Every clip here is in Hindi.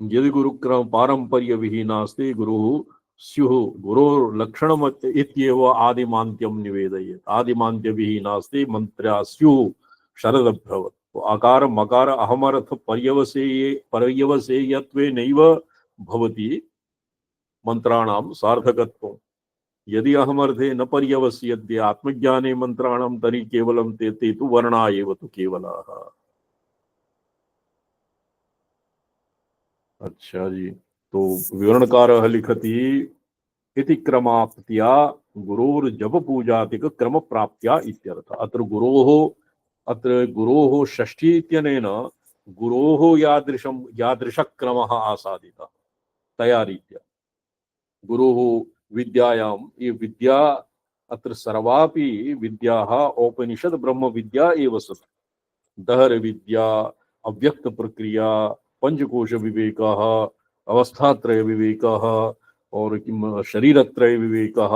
यदि गुरुक्रम पारंपर्य विहीनास्ति गुरुः स्युः गुरोर्लक्षणम् इत्येव आदिमान्त्यं निवेदयेत्। आदिमान्त्य विहीनास्ति मंत्र्या स्युः शरदभ्रवत्। तो आकार मकार अहमर्थ पर्यवसेयत्वेनैव भवति मंत्राणां सार्थकत्वम्। यदि अहमर्थे न पर्यवस्यते आत्मज्ञाने मंत्राणां तर्हि केवलं ते तु वर्णा एव तु केवलाः। अच्छा जी, तो विवरणकारः लिखति इति क्रमाप्त्या गुरोर्जप पूजातिक क्रम प्राप्त्या इत्यर्थ। अत्र गुरोः षष्ठी इत्यनेन गुरोः यादृशक्रमः आसादितः तया रीत्या। गुरुः विद्यायां ये विद्या अत्र सर्वापि विद्याः औपनिषद ब्रह्म विद्या एव सत्। दहर विद्या, अव्यक्त प्रक्रिया, पंचकोश विवेकः, अवस्थात्रय विवेकः और किम शरीरत्रय विवेकः,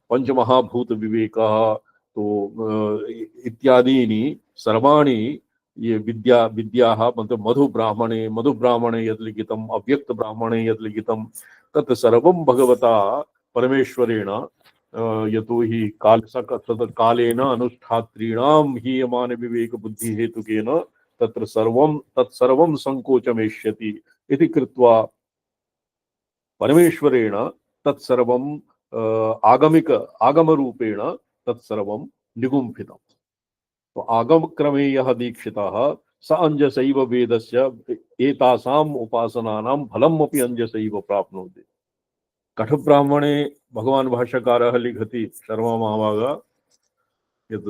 पंचमहाभूत विवेकः, तो इत्यादीनि सर्वाणि ये विद्याः मतलब मधु ब्राह्मणे यद् लिखितम्, अव्यक्त ब्राह्मणे यद् लिखितं तत् सर्वं भगवता परमेश्वरेण यतो हि कालेन अनुष्ठात्रीणां हीयमान विवेक बुद्धि हेतुकेन तत्र तत्सर्वं संकोचमेष्यति इति कृत्वा परमेश्वरेण तत्सर्वं आगम रूपेण तत्सर्वं निगुम्फितम्। तो आगम क्रमे यः दीक्षितः स अंजसैव वेदस्य एतासाम् उपासनानां फलमपि अंजसैव प्राप्नोति। कठ ब्राह्मणे भगवान भाष्यकारः लिखति शर्मा महाभागा यत्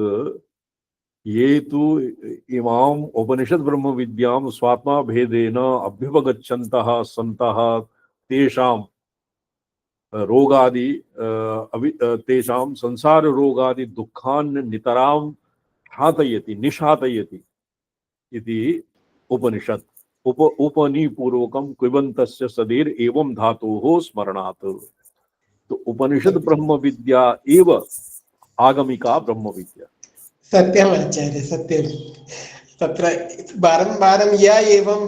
ये तु इमाम् उपनिषद ब्रह्म विद्यां स्वात्मा भेदेन अभ्युपगच्छन्तः सन्तः तेषां रोगादि तेषां संसार रोगादि दुःखान् नितरां निशातयति इति उपनिषद उपनिपूर्वकं कुर्वन्तस्य सदेर एवं धातोः स्मरणात्। तो उपनिषद ब्रह्म विद्या एव आगमिका ब्रह्म विद्या। सत्यम् आचार्य, सत्यं। तत्र वारं वारं य एवं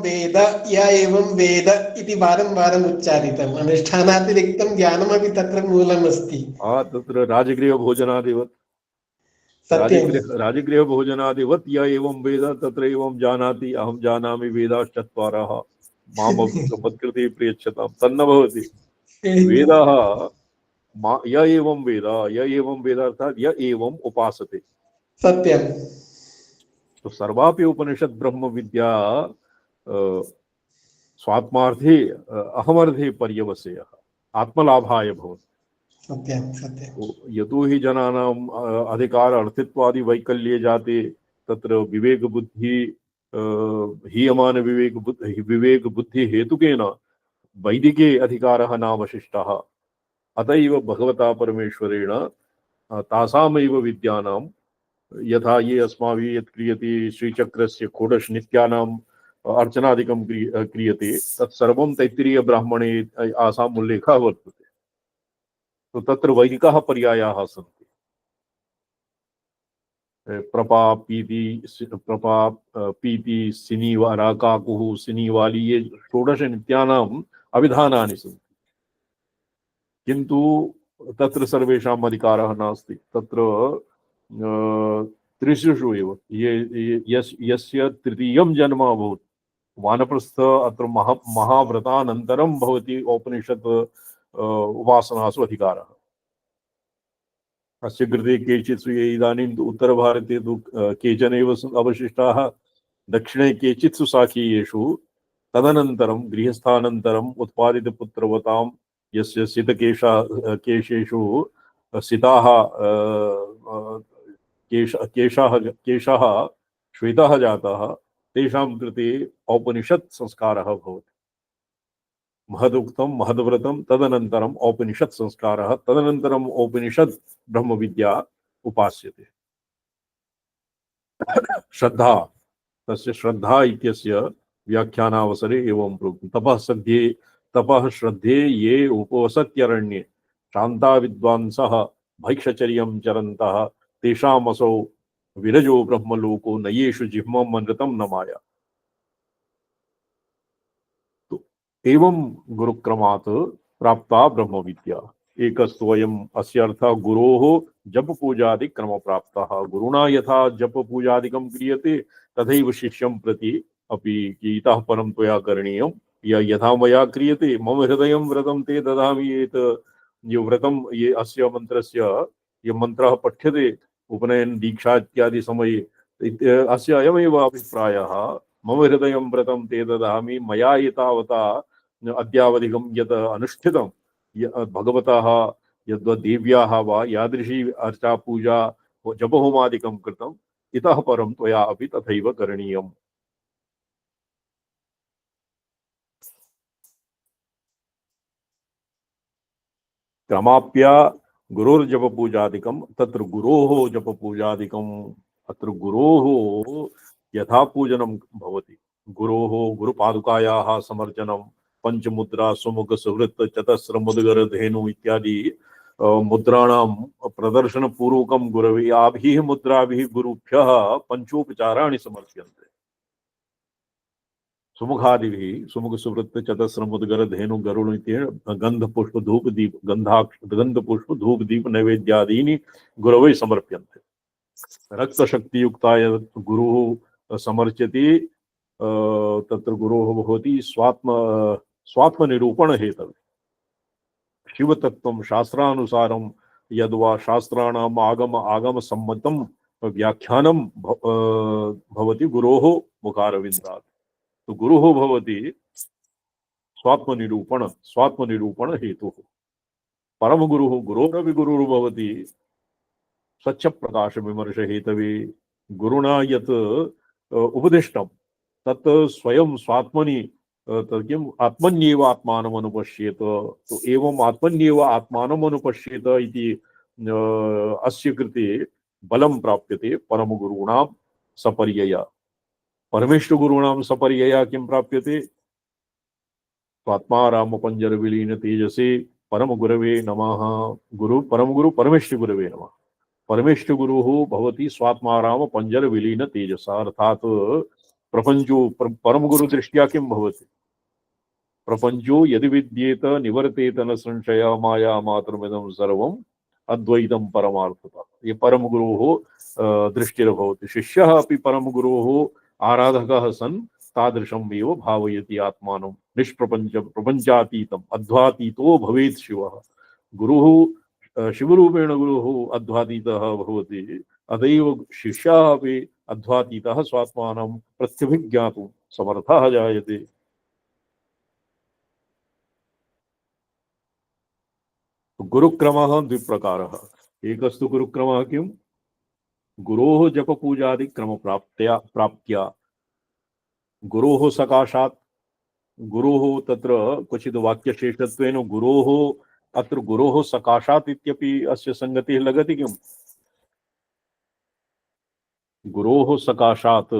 वेद इति वारं वारम् उच्चारितम्। अनुष्ठानातिरिक्तं ज्ञानमपि तत्र मूलमस्ति। तत्र राजगृह भोजनादिवत् सत्यं। राजगृह भोजनादिवत् य एवं वेद तत्र एवं जानाति अहं जानामि वेदाश्चत्वारः माम मत्कृते प्रयच्छतां तन्न भवति। वेदाः य एवं वेद अर्थात य एवं उपासते। सत्यं। तो सर्वापि उपनिषद ब्रह्म विद्या स्वात्मार्थे अहमर्थे पर्यवसेयः आत्मलाभाय भवति। सत्यं सत्यं। यतो हि जनानाम् अधिकार अर्थित्वादि वैकल्ये जाते तत्र विवेक बुद्धि हीयमान विवेक बुद्धि हेतुकेन वैदिके अधिकारः नावशिष्टः। अतएव भगवता परमेश्वरेण तासामेव विद्यानां यथा ये अस्माभिः यत् क्रियते श्रीचक्रस्य षोडश नित्यानाम् अर्चनादिकं क्रियते तत्सर्वं तैत्तिरीय ब्राह्मणे आसाम् उल्लेखः वर्तते। तो तत्र वैदिकाः पर्यायाः सन्ति। प्रपा पीति सिनीवारा काकुः सिनीवाली ये षोडश नित्यानाम् अभिधानानि सन्ति। किन्तु तत्र सर्वेषाम् अधिकारः नास्ति। तत्र त्रिषु एव यस्य तृतीयं जन्म अभूत् वानप्रस्थ अत्र महाव्रतानन्तरं भवति औपनिषत् उपासनासु अधिकारः। अस्य कृते केचित् इदानीम् उत्तरभारते तु केचन एव अवशिष्टाः, दक्षिणे केचित्सु शाखीयेषु तदनन्तरं गृहस्थानन्तरम् उत्पादितपुत्रवतां यस्य केशेषु सिताः केशः श्वेतः जातः तेषां कृते औपनिषत् संस्कारः भवति। महदुक्तं महद्व्रतं तदनन्तरम् औपनिषत् संस्कारः तदनन्तरम् औपनिषत् ब्रह्म विद्या उपास्यते। श्रद्धा तस्य श्रद्धा इत्यस्य व्याख्यानावसरे एवं प्रोक्तं तपः श्रद्धे ये उपवसत्यरण्ये शान्ता विद्वांसः भैक्षचर्यं चरन्तः तेषामसौ विरजो ब्रह्मलोको नयेषु जिह्मम् अनृतं न माया। तो एवं गुरुक्रमात् प्राप्ता ब्रह्म विद्या। एकस्त्वयम् अस्य अर्थः गुरोः जप पूजादि क्रम प्राप्तः। गुरुणा यथा जप पूजादिकं क्रियते तथैव शिष्यं प्रति अपि इतः परं त्वया करणीयं। यथा मया क्रियते मम हृदयं व्रतं ते ददामि। ये व्रतं ये अस्य मंत्रस्य ये मंत्रः पठ्यते उपनयन दीक्षा इत्यादि समये अस्य अयमेव अभिप्रायः। मम हृदयं व्रतं ते ददामि। मया एतावता अद्यावधिकं यत् अनुष्ठितं भगवतः यद्देव्याः वा यादृशी अर्चा पूजा जपहोमादिकं कृतम् इतः परं त्वया अपि तथैव करणीयम्। क्रमाप्य गुरोर्जपपूजादिकं तत्र गुरोः जपपूजादिकम् अत्र गुरोः यथा पूजनं भवति। गुरोः गुरुपादुकायाः समर्चनं पंचमुद्रा सुमुख सुहृत् चतस्र मुद्गर धेनु इत्यादि मुद्राणां प्रदर्शन पूर्वकं गुरवे आभिः मुद्राभिः गुरुभ्यः पंचोपचाराणि समर्प्यन्ते। सुमुखादिभिः सुमुख सुवृत्त चतस्र मुद्गर धेनु गरुड़ गंध पुष्प धूप दीप गंध पुष्प धूप दीप नैवेद्यादीनि गुरवे समर्प्यन्ते। रक्त शक्ति युक्ताय गुरुः समर्च्यते तत्र गुरोः भवति स्वात्म निरूपण हेतवे। शिवतत्त्वं शास्त्रानुसारं यद्वा शास्त्राणाम् आगम सम्मतं व्याख्यानं भवति गुरोः मुखारविन्दात्। तो गुरुः भवति स्वात्मनिरूपण हेतुः। परम गुरुः गुरोरपि गुरुः भवति स्वच्छ प्रकाश विमर्श हेतवे। गुरुणा यत् उपदिष्टं तत् स्वयं स्वात्मनि किम् आत्मन्येव आत्मानम् अनुपश्येत। तो एवं आत्मन्येव आत्मानम् अनुपश्येत इति अस्य कृते बलं प्राप्यते परम गुरूणां सपर्यया। परमेष्ठ गुरूणां सपर्यया किं प्राप्यते? स्वात्मा राम पंजर विलीन तेजसे परम गुरवे नमः। परम गुरु परमेष्ठ गुरवे नमः। परमेष्ठ गुरुः भवति स्वात्माराम पंजर विलीन तेजसा। अर्थात प्रपंचो परम गुरु दृष्ट्या किं भवति? प्रपंचो यदि विद्येत निवर्तेत न संशय माया मात्रमिदं सर्वम् अद्वैतं परमार्थतः। ये परम गुरोः दृष्टिर्भवति। शिष्यः अपि परम गुरोः आराधकः सन् तादृशम् एव भावयति आत्मानं। निष्प्रपंच प्रपंचातीतम् अध्वातीतो भवेत् शिवः। गुरुः शिवरूपेण गुरुः अध्वातीतः भवति। अतएव शिष्यः अपि अध्वातीतः स्वात्मानं प्रत्यभिज्ञातुं समर्थः जायते। गुरुक्रमः द्विप्रकारः। एकस्तु गुरुक्रमः किम्? गुरोः जपपूजादि क्रम प्राप्त्या गुरोः सकाशात् गुरोः तत्र क्वचित् वाक्यशेषत्वेन गुरोः अत्र गुरोः सकाशात् इत्यपि अस्य संगतिः लगति किम्? गुरोः सकाशात्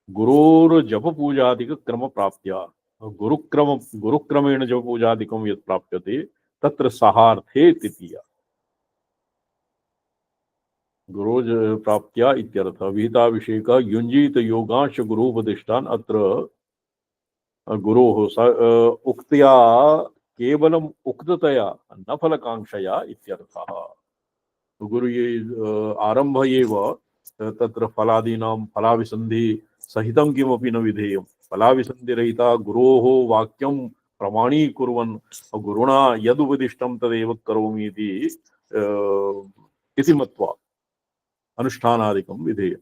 गुरोर्जपपूजादिक क्रम प्राप्त्या गुरुक्रमेण जपपूजादिकं यत् प्राप्यते तत्र सहार्थे तृतीया गुरो प्राप्त्या इत्यर्थः। विहिताभिषेक युञ्जीत योगांश गुरोपदिष्टान् अत्र गुरोः उक्त्या केवलम् उक्ततया न फलकांक्षया इत्यर्थः। गुरु ये आरम्भ एव तत्र फलादीनां फलाविसन्धि सहितं किमपि न विधेयं। फलाविसन्धिरहिता गुरोः वाक्यं प्रमाणीकुर्वन् गुरुणा यदुपदिष्टं तदेव करोमि इति मत्वा अनुष्ठानादिकं विधेयम्।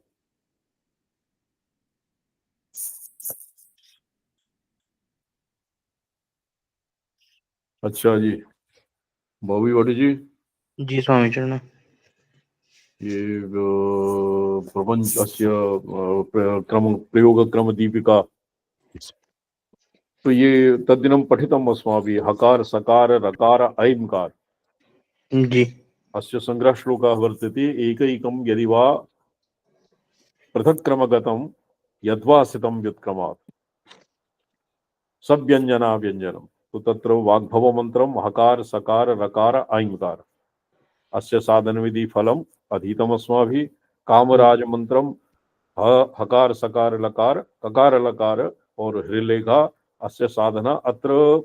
अच्छा जी, बॉबी भट्ट जी। जी स्वामी चरण। ये प्रपंच अस्य क्रम प्रयोग क्रम दीपिका, तो ये तद्दिनं पठितम् अस्माभिः। हकार सकार रकार ऐंकार जी अस्य संग्रह श्लोकः वर्तते। एकैकं यदि वा पृथक् क्रमगतं यद्वा स्थितं व्युत्क्रमात् सव्यञ्जना व्यञ्जनम्। तो तत्र वाग्भव मंत्रम हकार सकार रकार ऐंकार अस्य साधन विधि फलम अधीतम अस्माभिः। कामराज मंत्रम हकार सकार लकार ककार लकार और हृलेखा अस्य साधना अत्र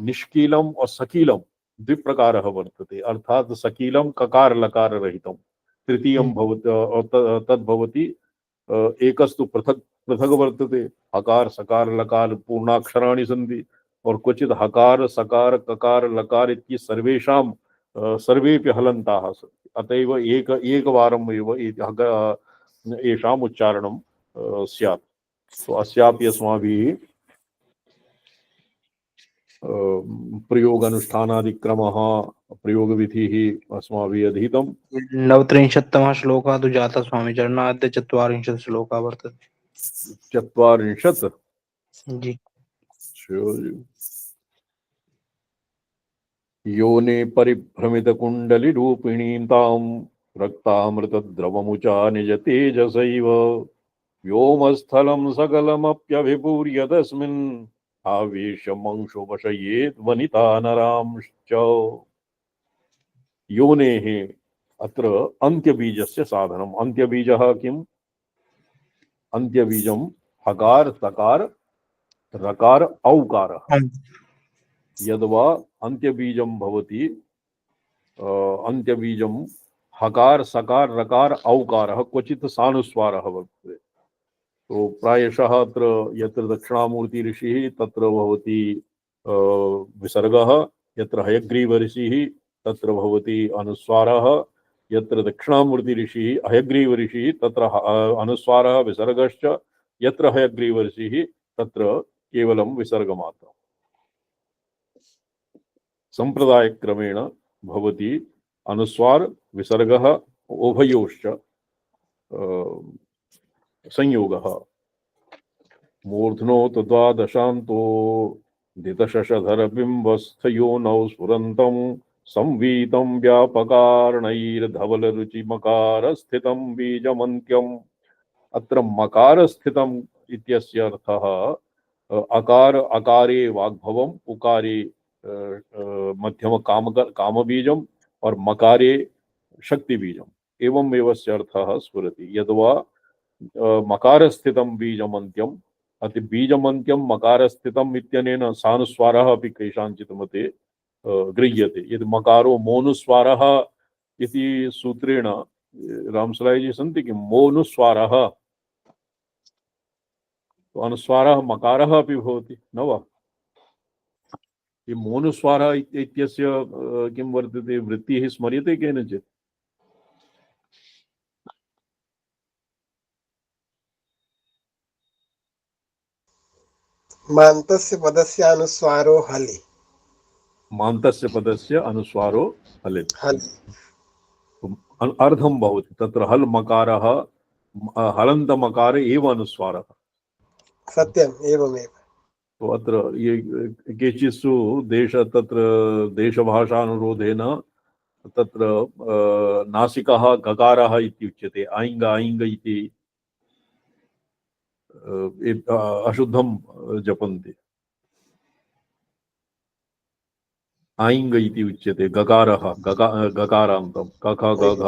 निष्कीलम और सकीलम द्विप्रकारः वर्तते, अर्थात सकीलम ककार लकार रहितम, तृतीयं भवति तद्भवति एकस्तु पृथक पृथक वर्तते, हकार सकार लकार पूर्णाक्षराणि सन्ति, और क्वचित् हकार सकार ककार लकार इति सर्वेषां सर्वेपि हलन्ताः सन्ति, अतएव एकवारम् एव येषाम् उच्चारणं स्यात्। तो अस्यापि अस्माभिः प्रयोग अनुष्ठानादिक्रमः प्रयोगविधिः अस्माभिः अधीतं। 39तमः श्लोकः तु जातः स्वामीचरणाद्य 40 श्लोकः वर्तते। 40 जी। योने परिभ्रमितकुण्डलिरूपिणीं तां रक्तामृतद्रवमुचा निज तेजसैव व्योमस्थलं सकलमप्यभिपूर्य तस्मिन् आवेश्यमंशो वशयेत् वनिता नरांश्च। योनेः अत्र अन्त्यबीजस्य साधनम्। अन्त्यबीजः किम्? अन्त्यबीजं हकार तकार रकार औकारः। यद्वा अन्त्यबीजं भवति अन्त्यबीजं हकार सकार रकार औकारः क्वचित् सानुस्वारः वर्तते। तो प्रायशः अत्र यत्र दक्षिणामूर्ति ऋषिः तत्र भवति विसर्गः, यत्र हयग्रीव ऋषिः तत्र भवति अनुस्वारः, यत्र दक्षिणामूर्ति ऋषिः हयग्रीव ऋषिः तत्र अनुस्वारः विसर्गश्च, यत्र हयग्रीव ऋषिः तत्र केवलं विसर्गमात्रम्। संप्रदायक्रमेण भवति अनुस्वार विसर्गः उभयोश्च संयोगः। मूर्ध्नो तु द्वादशान्तो दितशशधरबिम्बस्थयोनौ स्फुरन्तं संवीतं व्यापकार्णैर्धवलरुचिमकारस्थितं बीजमन्त्यम्। अत्र मकारस्थितम् इत्यस्य अर्थः अकार अकारे वाग्भवम्, उकारे मध्यम कामबीजम् और मकारे शक्तिबीजम्, एवमेव अस्य अर्थः स्फुरति। यद्वा मकारस्थितं बीजमन्त्यम् अति बीजमन्त्यं मकारस्थितम् इत्यनेन सानुस्वारः अपि केषाञ्चित् मते गृह्यते। यदि मकारो मोनुस्वारः इति सूत्रेण रामसलायजी सन्ति कि मोनुस्वारः, तो अनुस्वारः मकारः अपि भवति न वा? ये मोनुस्वारः इत्यस्य किं वर्तते, वृत्तिः स्मर्यते केनचित्? मान्तस्य पदस्य अनुस्वारो हलि। मान्तस्य पदस्य अनुस्वारो हलि। अर्धं भवति तत्र हल् मकारः हलन्त मकार एव अनुस्वारः। सत्यम्, एवमेव। तो अत्र ये केचित्सु तत्र देशभाषानुरोधेन तत्र नासिकः गकारः इत्युच्यते, आइङ्ग आइङ्ग इति अशुद्धं जपन्ति। आइङ्ग इति उच्यते गकारः, गकारान्तं कख गघ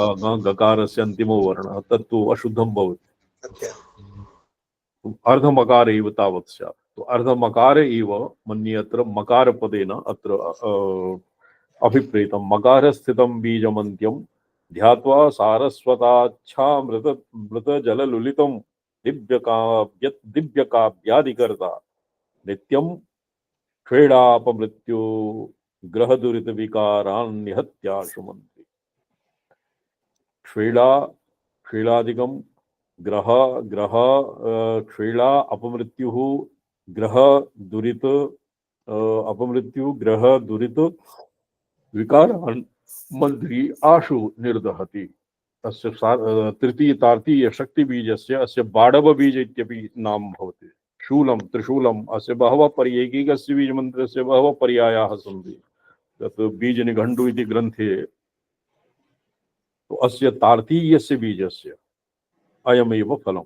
गकारस्य अन्तिमो वर्णः, तत्तु अशुद्धं भवति। अर्धमकार एव तावत् स्यात्। तो अर्धमकार एव मन्ये अत्र मकारपदेन अत्र अभिप्रेतं। मकारस्थितं बीजमन्त्यं ध्यात्वा सारस्वताच्छामृतजललुलितं दिव्यकाव्यादिकर्ता नित्यं क्रीडापमृत्यु ग्रहदुरितविकारान्निहत्याशुमन्ति। क्रीडादिकं ग्रह क्रीडा अपमृत्युः ग्रह दुरित अपमृत्यु ग्रह दुरित विकारान् मन्त्री आशु निर्दहति। अस्य तृतीय तार्तीय शक्तिबीजस्य अस्य बाडवबीज इत्यपि नाम भवति। शूलं त्रिशूलम् अस्य बहवः एकैकस्य बीजमन्त्रस्य बहवः पर्यायाः सन्ति। तत् बीजनिघण्टु इति ग्रन्थे तो अस्य तार्तीयस्य बीजस्य अयमेव फलम्।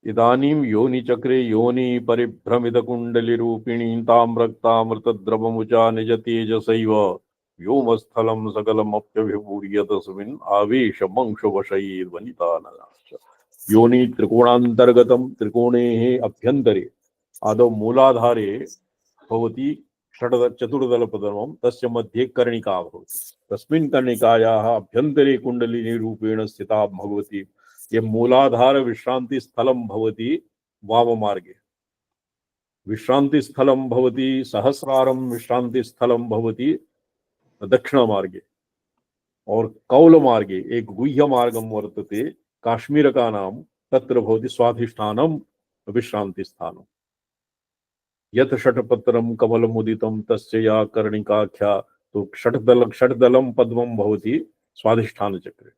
इदानीं योनिचक्रे योनि परिभ्रमितकुण्डलिरूपिणीं तां रक्तामृतद्रवमुचा निज तेजसैव व्योमस्थलं सकलमप्यभिपूर्य तस्मिन् आवेशमंशवशयैर्वनिता नराश्च। योनि त्रिकोणान्तर्गतं त्रिकोणेः अभ्यन्तरे आदौ मूलाधारे भवति चतुर्दलपद्मं तस्य मध्ये कर्णिका भवति तस्मिन् कर्णिकायाः अभ्यन्तरे कुण्डलिनी रूपेण स्थिता भगवती ये मूलाधार विश्रांति स्थलं भवति वाममार्गे विश्रांति स्थलं भवति सहस्रारं विश्रांति स्थलं भवति दक्षिणमार्गे और कौल मार्गे एक गुह्य मार्गम वर्तते काश्मीर का नाम तत्र भवति स्वाधिष्ठानम विश्रांति स्थानम यथ षट्पत्रम कमलमुदितं तस्य या कर्णिकाख्या तो षट्दलम पद्मं भवति स्वाधिष्ठान चक्रे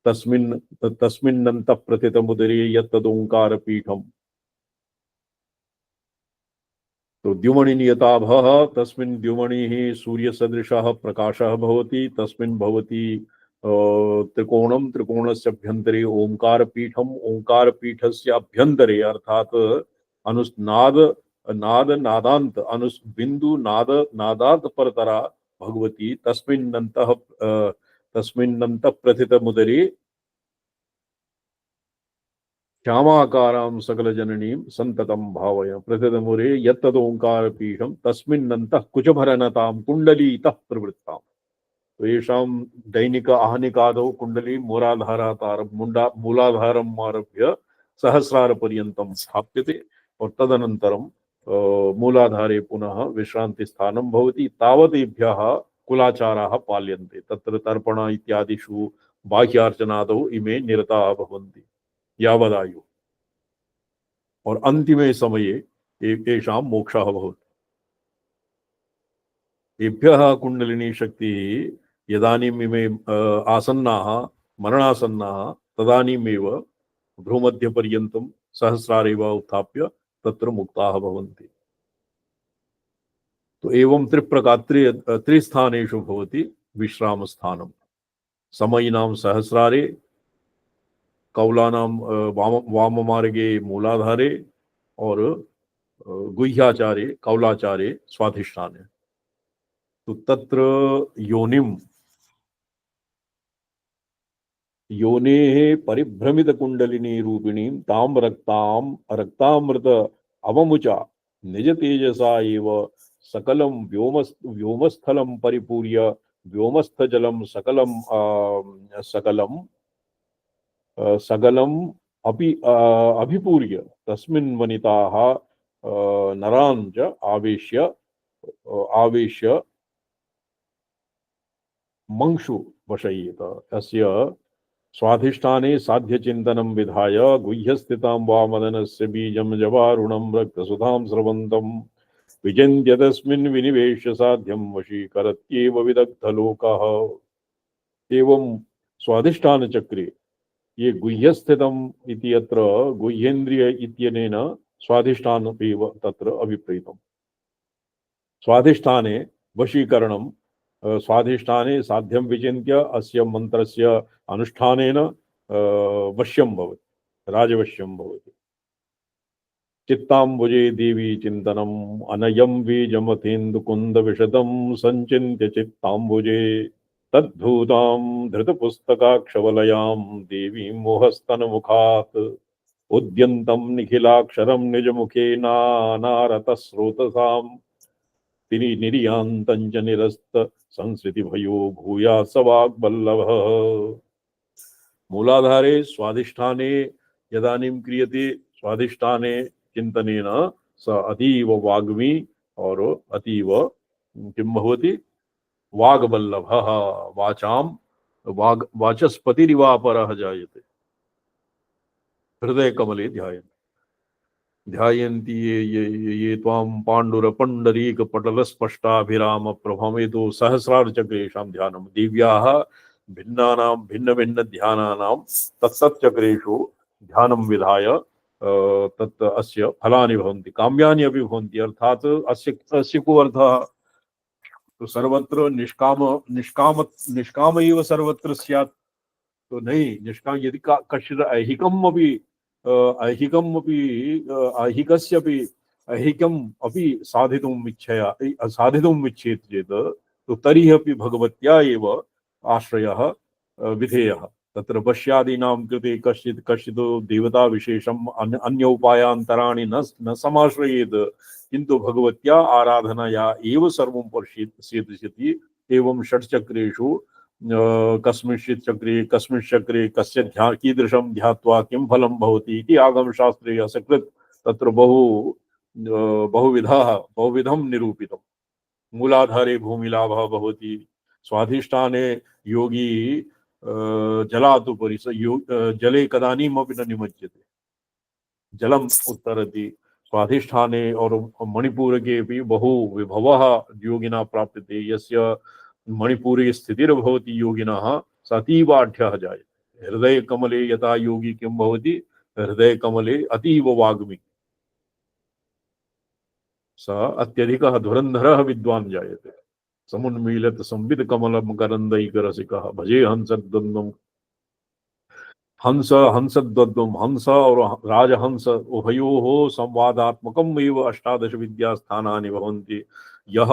तस्मिन्नन्तः प्रथितमुदरे यत्तदोंकार पीठम तो द्युमणि नियताभः तस्मिन् द्युमणिः सूर्यसदृशः प्रकाशः भवति तस्मिन् भवति त्रिकोणं त्रिकोणस्य अभ्यन्तरे ओंकारपीठम् ओंकारपीठस्य अभ्यन्तरे अर्थात् अनुस्नाद नाद नादांत अनुस बिंदु नाद नादात परतरा भगवती तस्मिन्नन्तः प्रथितमुदरे श्यामाकारां सकलजननीं संततं भावय प्रथितमुरे यत्तदोंकारपीठं तस्मिन्नन्तः कुचभरनतां कुण्डलीतः प्रवृत्ताम् तो येषां दैनिक आहनिकादौ कुण्डली मूलाधारम् आरभ्य सहस्रारपर्यन्तं स्थाप्यते और तदनन्तरं मूलाधारे पुनः विश्रान्तिस्थानं भवति तावतेभ्यः कुलाचाराः पाल्यन्ते तत्र तर्पण इत्यादिषु बाह्यार्चनादौ इमे निरताः भवन्ति यावदायु और अंतिमे समये येषां मोक्षः भवति एभ्यः कुण्डलिनी शक्तिः यदानीम् इमे आसन्नाः मरणासन्नाः तदानीमेव भ्रूमध्यपर्यन्तं सहस्रारेव उत्थाप्य तत्र मुक्ताः भवन्ति तो एवं त्रिस्थानेषु भवति विश्रामस्थानं समयिनां सहस्रारे कौलानां वाममार्गे मूलाधारे और गुह्याचारे कौलाचारे स्वाधिष्ठाने तो तत्र योनिम योनेः परिभ्रमित कुंडलिनी रूपिणीं ताम रक्तामृत अवमुचा निज तेजसा एव सकलं व्योमस्थलं परिपूर्य व्योमस्थजलं सकलम अभिपूर्य तस्मिन् वनिताः नरान् च आवेश्य मंक्षु वशयेत अस्य स्वाधिष्ठाने साध्यचिन्तनं विधाय गुह्यस्थितां वामदनस्य बीजं जवारुणं रक्तसुधां स्रवन्तं विचिन्त्य तस्मिन् विनिवेश्य साध्यं वशीकरत्येव विदग्धलोकः एवं स्वाधिष्ठान चक्रे ये गुह्यस्थितम् इति अत्र गुह्येन्द्रिय इत्यनेन स्वाधिष्ठानमेव तत्र अभिप्रेतम् स्वाधिष्ठाने वशीकरणं स्वाधिष्ठाने साध्यं विचिन्त्य अस्य मंत्रस्य अनुष्ठानेन वश्यं भवति राजवश्यं भवति चित्ताम्बुजे देवी चिन्तनम् अनयं बीजमथेन्दुकुन्द विशदं संचिन्त्य चित्ताम्बुजे तद्भूतां धृतपुस्तकाक्षवलयां देवीं मोहस्तनमुखात् उद्यन्तं निखिलाक्षरं निजमुखे नानारतस्रोतसां निरियान्तं च निरस्त संस्कृतिभयो भूयात् स वाग्वल्लभः मूलाधारे स्वाधिष्ठाने यदानीं क्रियते स्वाधिष्ठाने चिन्तनेन स अतीव वाग्मी और अतीव किं भवति वाग्वल्लभः वाचस्पतिरिवापरः जायते हृदय कमले ध्यायन्ति ये त्वां पाण्डुरपण्डरीक पटलस्पष्टाभिराम प्रभमेतो सहस्रार्चक्रेषां ध्यानं दिव्याः भिन्नानां भिन्न ध्यानानां तत्तच्चक्रेषु ध्यानं विधाय तत् अस्य फलानि भवन्ति काम्यानि अपि भवन्ति अर्थात् अस्य को अर्थः तो सर्वत्र निष्काम एव सर्वत्र स्यात् तो नहीं निष्काम यदि कश्चित् ऐहिकम् अपि साधितुम् इच्छेत् चेत् तो तर्हि अपि भगवत्या एव आश्रयः विधेयः तत्र पश्यादीनां कृते कश्चित् देवता विशेषम् अन्य उपायान्तराणि न समाश्रयेत्, किन्तु भगवत्या आराधनया एव सर्वं पश्यति। एवं षट्चक्रेषु कस्मिंश्चित् चक्रे कस्य कीदृशं ध्यात्वा किं फलं भवति इति आगमशास्त्रे असकृत् तत्र बहुविधं निरूपितम्। मूलाधारे भूमिलाभः भवति, स्वाधिष्ठाने योगी जलात् उपरि जले कदानीमपि न निमज्जते, जलम् उत्तरति। स्वाधिष्ठाने और मणिपुर के भी बहु विभवः योगिना प्राप्यते, यस्य मणिपुरे स्थितिर्भवति योगिनः सतीवाढ्यः जायते। हृदय कमले यथा योगी किं भवति, हृदय कमले अतीव वाग्मी स अत्यधिकः धुरन्धरः विद्वान् जायते। समुन्मीलित संविद कमलं करन्दैकरसिकः भजे हंसद्वन्द्वं। हंस और राजहंस उभयोः संवादात्मकम् एव अष्टादश विद्यास्थानानि भवन्ति। यः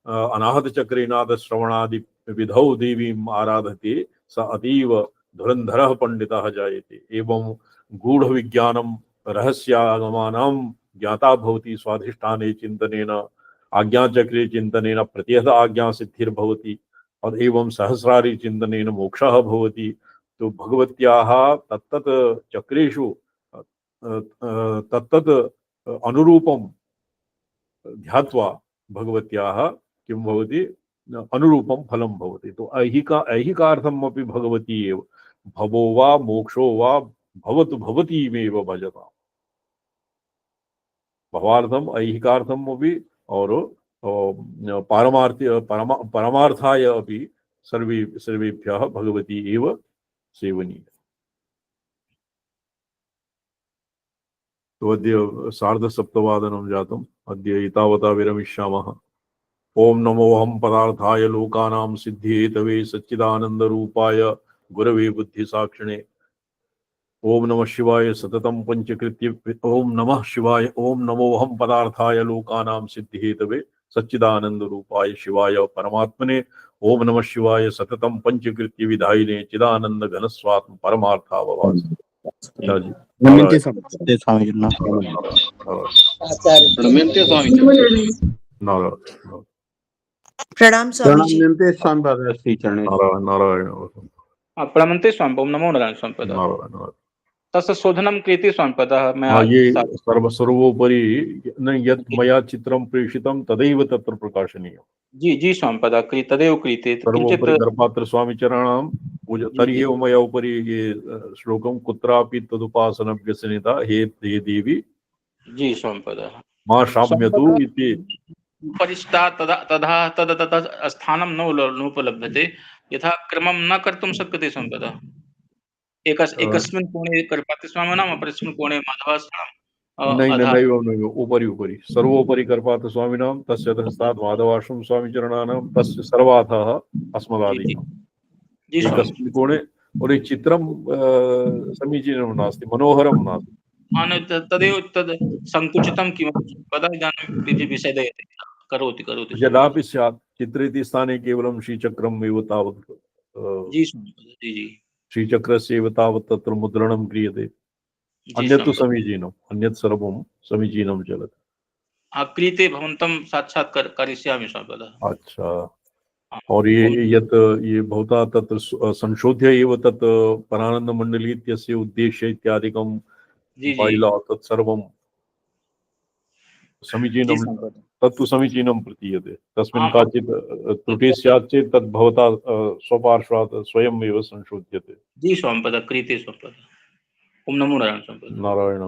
अनाहत चक्रेनाद श्रवणादि विधौ देवीम् आराधते स अतीव धुरन्धरः पंडितः जायते। एवं गूढ़ विज्ञानं रहस्यागमानां ज्ञाता भवति स्वाधिष्ठाने चिन्तनेन, आज्ञाचक्रे चिन्तनेन प्रत्यहत आज्ञा सिद्धिर्भवति, और एवं सहस्रारि चिन्तनेन मोक्षः भवति। तो भगवत्याः तत्तत् चक्रेषु तत्तत् अनुरूपं ध्यात्वा भगवत्याः किं भवति, अनुरूपं फलं भवति। तो ऐहिकार्थम् अपि भगवती एव, भवो वा मोक्षो वा भवतु भवतीमेव भजताम्। भवार्थम ऐहिकार्थम अपि और परमार्थाय अपि सर्वेभ्यः भगवती एव सेवनीय। तो अद्य 7:30 जातम्। अद्य एतावता विरमिष्यामः। ओम नमोऽहं पदार्थाय लोकानां सिद्ध्येतवे सच्चिदानन्दरूपाय गुरवे बुद्धिसाक्षिणे। ओम नमः शिवाय सततं पंचकृत्य। ओम नमः शिवाय। ओम नमोऽहं पदार्थाय लोकानां सिद्ध्येतवे सच्चिदानन्दरूपाय शिवाय परमात्मने। ओम नमः शिवाय सततं पंचकृत्य विधायिने चिदानंद घनस्वात्म परमार्थावभास। प्रणाम स्वामी जी। नारायण। प्रणमते स्वामी। ओम नमो नारायण स्वामी पद। नारायण। तस्य शोधनं क्रियते स्वामी पद। ये सर्वोपरि यत् मया चित्रं प्रेषितं तदैव तत्र प्रकाशनीयम्। जी जी स्वामी पद तदेव क्रियते। सर्वोपरि करपात्र स्वामी चरणां पूजा तर्हि एव मया उपरि ये श्लोकं कुत्रापि तदुपासनं व्यसनिता हे देवी जी स्वामी पद मा शाम्यतु इति परिष्टा तदा तद स्थानं नोपलभ्यते, यथा क्रमं न कर्तुं शक्यते स्वामी पद। एकस्मिन् कोणे करपात्र स्वामिनाम् अपरस्मिन् कोणे माधवः। नैव उपरि सर्वोपरि करपात्र स्वामिनां तस्य तस्तात् माधवाश्रम स्वामी चरणानां तस्य सर्वाथः अस्मदादीनाम् एकस्मिन् कोणे। और चित्रं समीचीनं नास्ति, मनोहरं नास्ति। तदेव तद् संकुचितं किमपि पद इदानीं विषये करोति यदापि स्यात् चित्रेति स्थाने केवलं श्रीचक्रम् एव तावत्। जी श्रीचक्रस्य एव तावत् तत्र मुद्रणं क्रियते। अन्यत् तु समीचीनम्, अन्यत् सर्वं समीचीनं चलति। क्रियते भवन्तं साक्षात् करिष्यामि स्वामी। अच्छा। और ये भवता तत्र संशोध्य एव तत् परानंद मंडली इत्यस्य उद्देश्य इत्यादिकं बाइला तत्सर्वं समीचीनं, तत्तु समीचीनं प्रतीयते। तस्मिन् काचित् त्रुटिः स्यात् चेत् तद् भवता स्वपार्श्वात् स्वयम् एव संशोध्यते। जी स्वामी पद क्रियते स्वामी पद। ओम नमो नारायण स्वामी। नारायण।